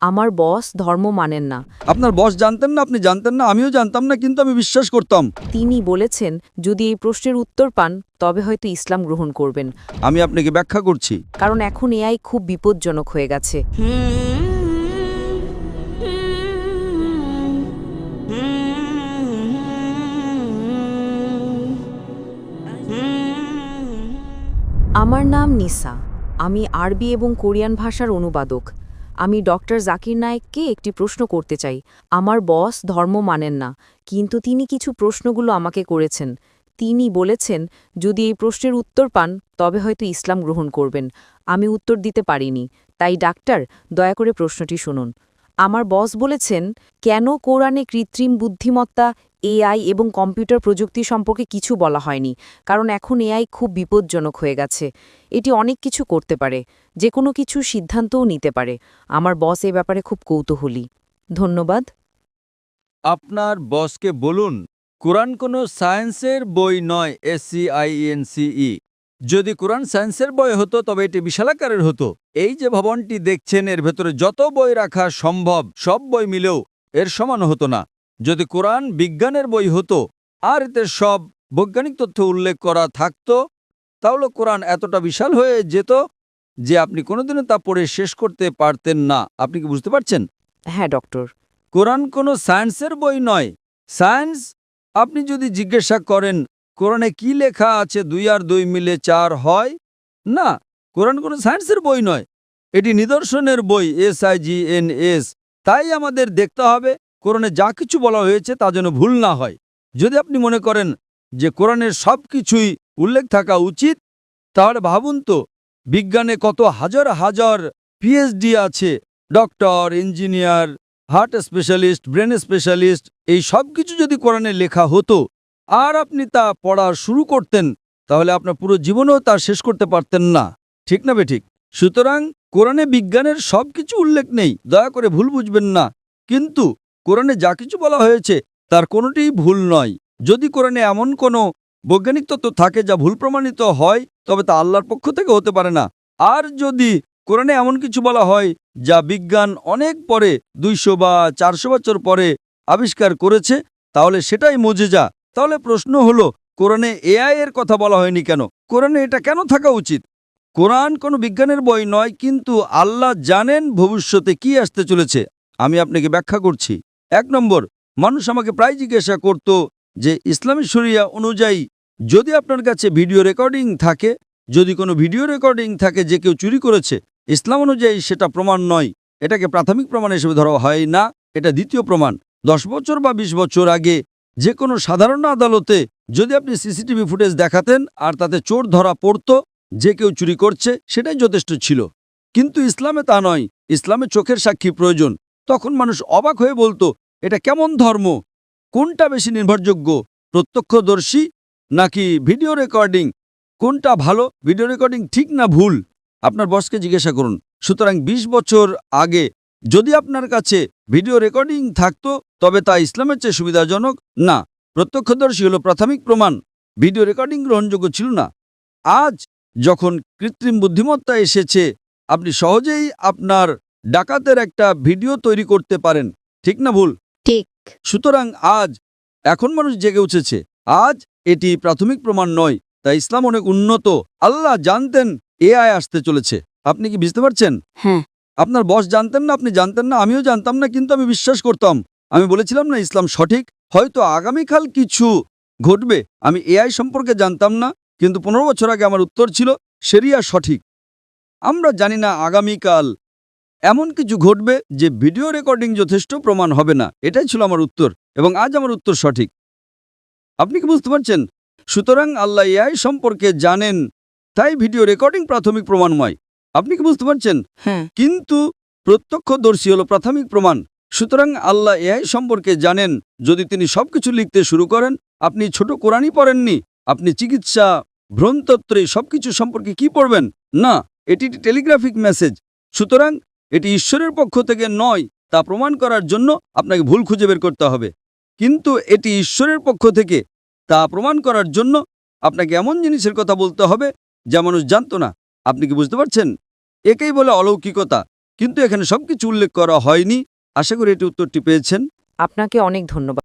আমার বস ধর্ম মানেন না। আপনার বস জানতেন না, আপনি জানতেন না, আমিও জানতাম না, কিন্তু আমি বিশ্বাস করতাম। তিনি বলেছেন যদি এই প্রশ্নের উত্তর পান তবে হয়তো ইসলাম গ্রহণ করবেন, আমি আপনাকে ব্যাখ্যা করছি। কারণ এখন এআই খুব বিপজ্জনক হয়ে গেছে। আমার নাম নিসা। আমি আরবি এবং কোরিয়ান ভাষার অনুবাদক। আমি ডক্টর জাকির নায়েককে একটি প্রশ্ন করতে চাই। আমার বস ধর্ম মানেন না, কিন্তু তিনি কিছু প্রশ্নগুলো আমাকে করেছেন। তিনি বলেছেন যদি এই প্রশ্নের উত্তর পান তবে হয়তো ইসলাম গ্রহণ করবেন। আমি উত্তর দিতে পারিনি, তাই ডাক্তার দয়া করে প্রশ্নটি শুনুন। আমার বস বলেছেন কেন কোরআনে কৃত্রিম বুদ্ধিমত্তা, এআই এবং কম্পিউটার প্রযুক্তি সম্পর্কে কিছু বলা হয়নি, কারণ এখন এআই খুব বিপজ্জনক হয়ে গেছে। এটি অনেক কিছু করতে পারে, যে কোনো কিছু সিদ্ধান্তও নিতে পারে। আমার বস এ ব্যাপারে খুব কৌতূহলী। ধন্যবাদ। আপনার বসকে বলুন কোরআন কোনো সায়েন্সের বই নয়, SCIENCE। যদি কোরআন সায়েন্সের বই হতো তবে এটি বিশালাকারের হতো। এই যে ভবনটি দেখছেন এর ভেতরে যত বই রাখা সম্ভব সব বই মিলেও এর সমান হতো না। যদি কোরআন বিজ্ঞানের বই হতো আর এতে সব বৈজ্ঞানিক তথ্য উল্লেখ করা থাকতো, তাহলে কোরআন এতটা বিশাল হয়ে যেত যে আপনি কোনোদিনও তা পড়ে শেষ করতে পারতেন না। আপনি কি বুঝতে পারছেন? হ্যাঁ ডক্টর। কোরআন কোনো সায়েন্সের বই নয়। সায়েন্স, আপনি যদি জিজ্ঞাসা করেন কোরআনে কি লেখা আছে 2 আর 2 মিলে 4 হয়, না, কোরআন কোনো সায়েন্সের বই নয়। এটি নিদর্শনের বই, SIGNS। তাই আমাদের দেখতে হবে কোরআনে যা কিছু বলা হয়েছে তা যেন ভুল না হয়। যদি আপনি মনে করেন যে কোরআনের সব কিছুই উল্লেখ থাকা উচিত, তাহলে ভাবুন তো বিজ্ঞানে কত হাজার হাজার PhD আছে, doctor, engineer, heart specialist, brain specialist. এই সব কিছু যদি কোরআনে লেখা হতো আর আপনি তা পড়া শুরু করতেন, তাহলে আপনার পুরো জীবনেও তা শেষ করতে পারতেন না। ঠিক না বেঠিক? সুতরাং কোরআনে বিজ্ঞানের সব কিছু উল্লেখ নেই, দয়া করে ভুল বুঝবেন না। কিন্তু কোরআনে যা কিছু বলা হয়েছে তার কোনোটিই ভুল নয়। যদি কোরআনে এমন কোনো বৈজ্ঞানিক তত্ত্ব থাকে যা ভুল প্রমাণিত হয়, তবে তা আল্লাহর পক্ষ থেকে হতে পারে না। আর যদি কোরআনে এমন কিছু বলা হয় যা বিজ্ঞান অনেক পরে, 200 বা 400 বছর পরে আবিষ্কার করেছে, তাহলে সেটাই মুজিজা। তাহলে প্রশ্ন হলো কোরআনে AI এর কথা বলা হয়নি কেন? কোরআনে এটা কেন থাকা উচিত? কোরআন কোনো বিজ্ঞানের বই নয়, কিন্তু আল্লাহ জানেন ভবিষ্যতে কি আসতে চলেছে। আমি আপনাকে ব্যাখ্যা করছি। 1 নম্বর, মানুষ আমাকে প্রায় জিজ্ঞাসা করত যে ইসলামী শরিয়া অনুযায়ী যদি আপনার কাছে ভিডিও রেকর্ডিং থাকে, যদি কোনো ভিডিও রেকর্ডিং থাকে যে কেউ চুরি করেছে, ইসলাম অনুযায়ী সেটা প্রমাণ নয়। এটাকে প্রাথমিক প্রমাণ হিসেবে ধরা হয় না, এটা দ্বিতীয় প্রমাণ। 10 বছর বা 20 বছর আগে যে কোনো সাধারণ আদালতে যদি আপনি CCTV ফুটেজ দেখাতেন আর তাতে চোর ধরা পড়ত, যে কেউ চুরি করছে, সেটাই যথেষ্ট ছিল। কিন্তু ইসলামে তা নয়। ইসলামে চোখের সাক্ষী প্রয়োজন। তখন মানুষ অবাক হয়ে বলতো এটা কেমন ধর্ম? কোনটা বেশি নির্ভরযোগ্য, প্রত্যক্ষদর্শী নাকি ভিডিও রেকর্ডিং? কোনটা ভালো, ভিডিও রেকর্ডিং ঠিক না ভুল? আপনার বসকে জিজ্ঞাসা করুন। সুতরাং 20 বছর আগে যদি আপনার কাছে ভিডিও রেকর্ডিং থাকতো, তবে তা ইসলামের চেয়ে সুবিধাজনক না। প্রত্যক্ষদর্শী হলো প্রাথমিক প্রমাণ, ভিডিও রেকর্ডিং গ্রহণযোগ্য ছিল না। আজ যখন কৃত্রিম বুদ্ধিমত্তা এসেছে, আপনি সহজেই আপনার ডাকাতের একটা ভিডিও তৈরি করতে পারেন। ঠিক না ভুল? ঠিক। সুতরাং এখন মানুষ জেগে উঠেছে। আজ এটি প্রাথমিক প্রমাণ নয়। তাই ইসলাম অনেক উন্নত। আল্লাহ জানতেন AI আসতে চলেছে। আপনি কি বুঝতে পারছেন? হ্যাঁ। আপনার বস জানতেন না, আপনি জানতেন না, আমিও জানতাম না, কিন্তু আমি বিশ্বাস করতাম। আমি বলেছিলাম না ইসলাম সঠিক। হয়তো আগামীকাল কিছু ঘটবে। আমি AI সম্পর্কে জানতাম না, কিন্তু 15 বছর আগে আমার উত্তর ছিল শরিয়া সঠিক। আমরা জানি না আগামীকাল এমন কিছু ঘটবে যে ভিডিও রেকর্ডিং যথেষ্ট প্রমাণ হবে না। এটাই ছিল আমার উত্তর, এবং আজ আমার উত্তর সঠিক। আপনি কি বুঝতে পারছেন? সুতরাং আল্লাহ AI সম্পর্কে জানেন, তাই ভিডিও রেকর্ডিং প্রাথমিক প্রমাণময়। আপনি কি বুঝতে পারছেন? হ্যাঁ। কিন্তু প্রত্যক্ষদর্শী হলো প্রাথমিক প্রমাণ। সুতরাং আল্লাহ AI সম্পর্কে জানেন। যদি তিনি সবকিছু লিখতে শুরু করেন, আপনি ছোট কোরআনই পড়েননি, আপনি চিকিৎসা, ভ্রণতত্ত্বে সবকিছু সম্পর্কে কি পড়বেন? না, এটি টেলিগ্রাফিক মেসেজ। সুতরাং এটি ঈশ্বরের পক্ষ থেকে নয়, তা প্রমাণ করার জন্য আপনাকে ভুল খুঁজে বের করতে হবে। কিন্তু এটি ঈশ্বরের পক্ষ থেকে, তা প্রমাণ করার জন্য আপনাকে এমন জিনিসের কথা বলতে হবে যা মানুষ জানত না। আপনি কি বুঝতে পারছেন? একেই বলে অলৌকিকতা। কিন্তু এখানে সবকিছু উল্লেখ করা হয়নি। আশা করি এটি উত্তরটি পেয়েছেন। আপনাকে অনেক ধন্যবাদ।